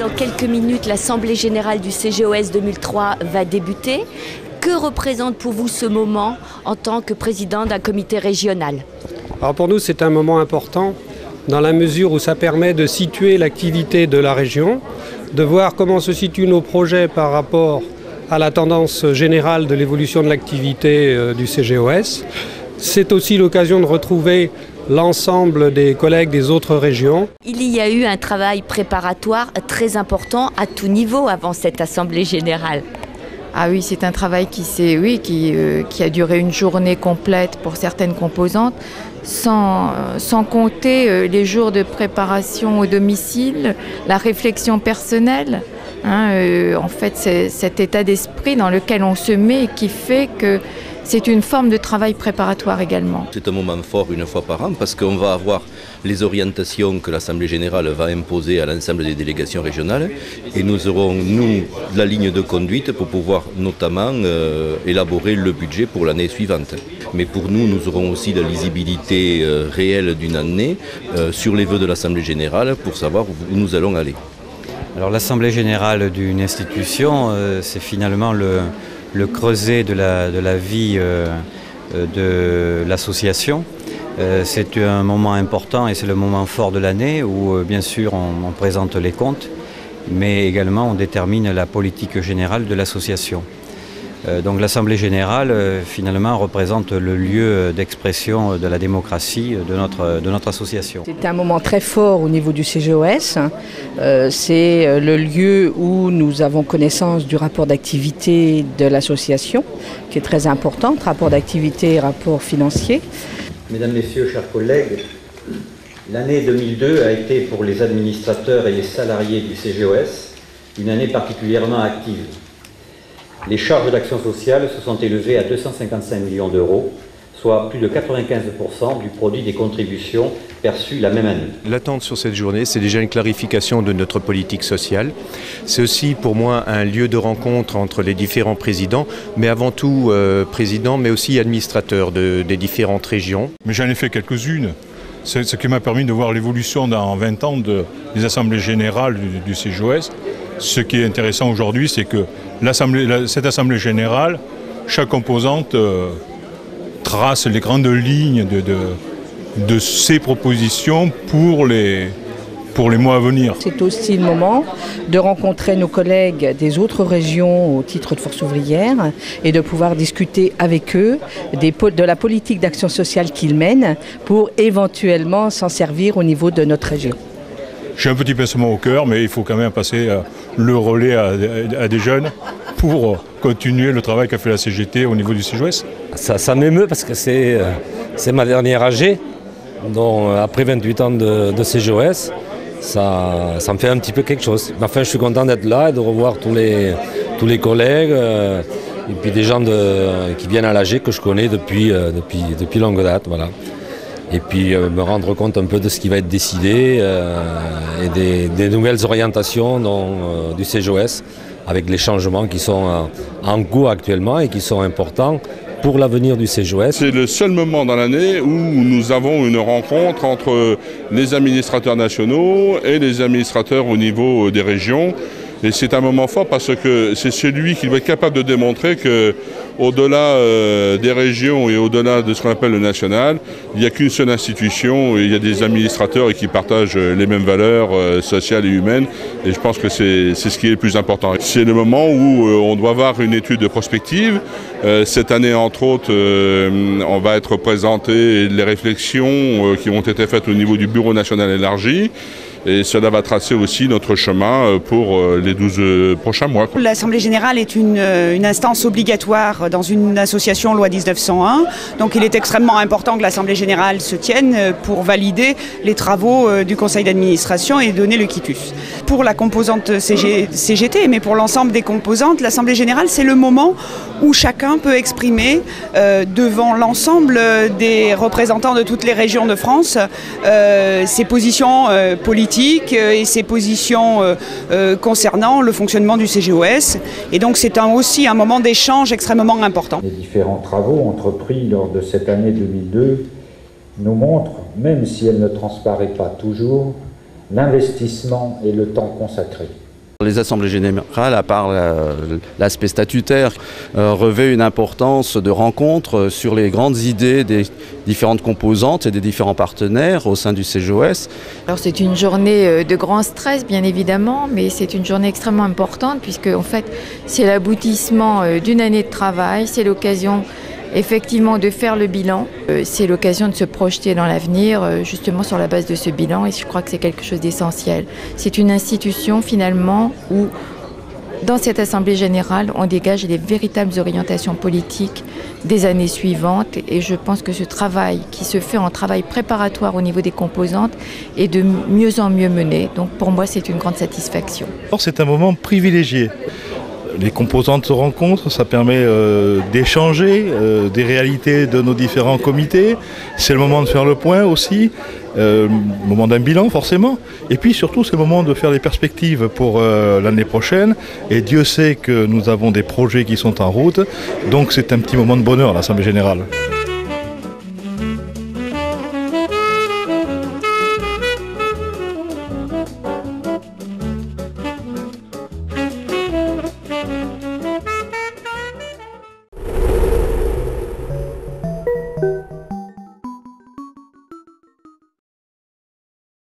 Dans quelques minutes, l'Assemblée générale du CGOS 2003 va débuter. Que représente pour vous ce moment en tant que président d'un comité régional? Alors pour nous, c'est un moment important dans la mesure où ça permet de situer l'activité de la région, de voir comment se situent nos projets par rapport à la tendance générale de l'évolution de l'activité du CGOS. C'est aussi l'occasion de retrouver l'ensemble des collègues des autres régions. Il y a eu un travail préparatoire très important à tout niveau avant cette Assemblée générale. Ah oui, c'est un travail qui a duré une journée complète pour certaines composantes, sans compter les jours de préparation au domicile, la réflexion personnelle. En fait, c'est cet état d'esprit dans lequel on se met qui fait que c'est une forme de travail préparatoire également. C'est un moment fort une fois par an parce qu'on va avoir les orientations que l'Assemblée générale va imposer à l'ensemble des délégations régionales et nous aurons, la ligne de conduite pour pouvoir notamment élaborer le budget pour l'année suivante. Mais pour nous, nous aurons aussi la lisibilité réelle d'une année sur les vœux de l'Assemblée générale pour savoir où nous allons aller. Alors l'Assemblée générale d'une institution, c'est finalement le creuset de la vie de l'association. C'est un moment important et c'est le moment fort de l'année où bien sûr on présente les comptes, mais également on détermine la politique générale de l'association. Donc l'Assemblée générale finalement représente le lieu d'expression de la démocratie de notre association. C'est un moment très fort au niveau du CGOS. C'est le lieu où nous avons connaissance du rapport d'activité de l'association, qui est très important, rapport d'activité et rapport financier. Mesdames, Messieurs, chers collègues, l'année 2002 a été pour les administrateurs et les salariés du CGOS une année particulièrement active. Les charges d'action sociale se sont élevées à 255 millions d'euros, soit plus de 95% du produit des contributions perçues la même année. L'attente sur cette journée, c'est déjà une clarification de notre politique sociale. C'est aussi pour moi un lieu de rencontre entre les différents présidents, mais avant tout présidents, mais aussi administrateurs des différentes régions. Mais j'en ai fait quelques-unes. C'est ce qui m'a permis de voir l'évolution dans 20 ans des assemblées générales du CGOS. Ce qui est intéressant aujourd'hui, c'est que cette assemblée générale, chaque composante trace les grandes lignes de ses propositions pour les mois à venir. C'est aussi le moment de rencontrer nos collègues des autres régions au titre de Force ouvrière et de pouvoir discuter avec eux de la politique d'action sociale qu'ils mènent pour éventuellement s'en servir au niveau de notre région. J'ai un petit pincement au cœur, mais il faut quand même passer le relais à des jeunes pour continuer le travail qu'a fait la CGT au niveau du CGOS. Ça m'émeut parce que c'est ma dernière AG, donc après 28 ans de CGOS, ça me fait un petit peu quelque chose. Enfin, je suis content d'être là et de revoir tous les collègues et puis des gens qui viennent à l'AG que je connais depuis longue date. Voilà. Et puis me rendre compte un peu de ce qui va être décidé et des nouvelles orientations du CGOS avec les changements qui sont en cours actuellement et qui sont importants pour l'avenir du CGOS. C'est le seul moment dans l'année où nous avons une rencontre entre les administrateurs nationaux et les administrateurs au niveau des régions. Et c'est un moment fort parce que c'est celui qui doit être capable de démontrer qu'au-delà des régions et au-delà de ce qu'on appelle le national, il n'y a qu'une seule institution et il y a des administrateurs qui partagent les mêmes valeurs sociales et humaines. Et je pense que c'est ce qui est le plus important. C'est le moment où on doit avoir une étude de prospective. Cette année, entre autres, on va être présenté les réflexions qui ont été faites au niveau du Bureau national élargi. Et cela va tracer aussi notre chemin pour les 12 prochains mois. L'Assemblée générale est une instance obligatoire dans une association loi 1901. Donc il est extrêmement important que l'Assemblée générale se tienne pour valider les travaux du conseil d'administration et donner le quitus. Pour la composante CGT, mais pour l'ensemble des composantes, l'Assemblée générale, c'est le moment où chacun peut exprimer devant l'ensemble des représentants de toutes les régions de France ses positions politiques et ses positions concernant le fonctionnement du CGOS. Et donc c'est aussi un moment d'échange extrêmement important. Les différents travaux entrepris lors de cette année 2002 nous montrent, même si elle ne transparaît pas toujours, l'investissement et le temps consacré. Les assemblées générales, à part l'aspect statutaire, revêt une importance de rencontre sur les grandes idées des différentes composantes et des différents partenaires au sein du CGOS. Alors c'est une journée de grand stress bien évidemment, mais c'est une journée extrêmement importante puisque en fait c'est l'aboutissement d'une année de travail, c'est l'occasion effectivement de faire le bilan, c'est l'occasion de se projeter dans l'avenir justement sur la base de ce bilan et je crois que c'est quelque chose d'essentiel. C'est une institution finalement où dans cette Assemblée générale on dégage les véritables orientations politiques des années suivantes et je pense que ce travail qui se fait en travail préparatoire au niveau des composantes est de mieux en mieux mené. Donc pour moi c'est une grande satisfaction. C'est un moment privilégié. Les composantes se rencontrent, ça permet d'échanger des réalités de nos différents comités. C'est le moment de faire le point aussi, le moment d'un bilan forcément. Et puis surtout c'est le moment de faire les perspectives pour l'année prochaine. Et Dieu sait que nous avons des projets qui sont en route. Donc c'est un petit moment de bonheur à l'Assemblée générale.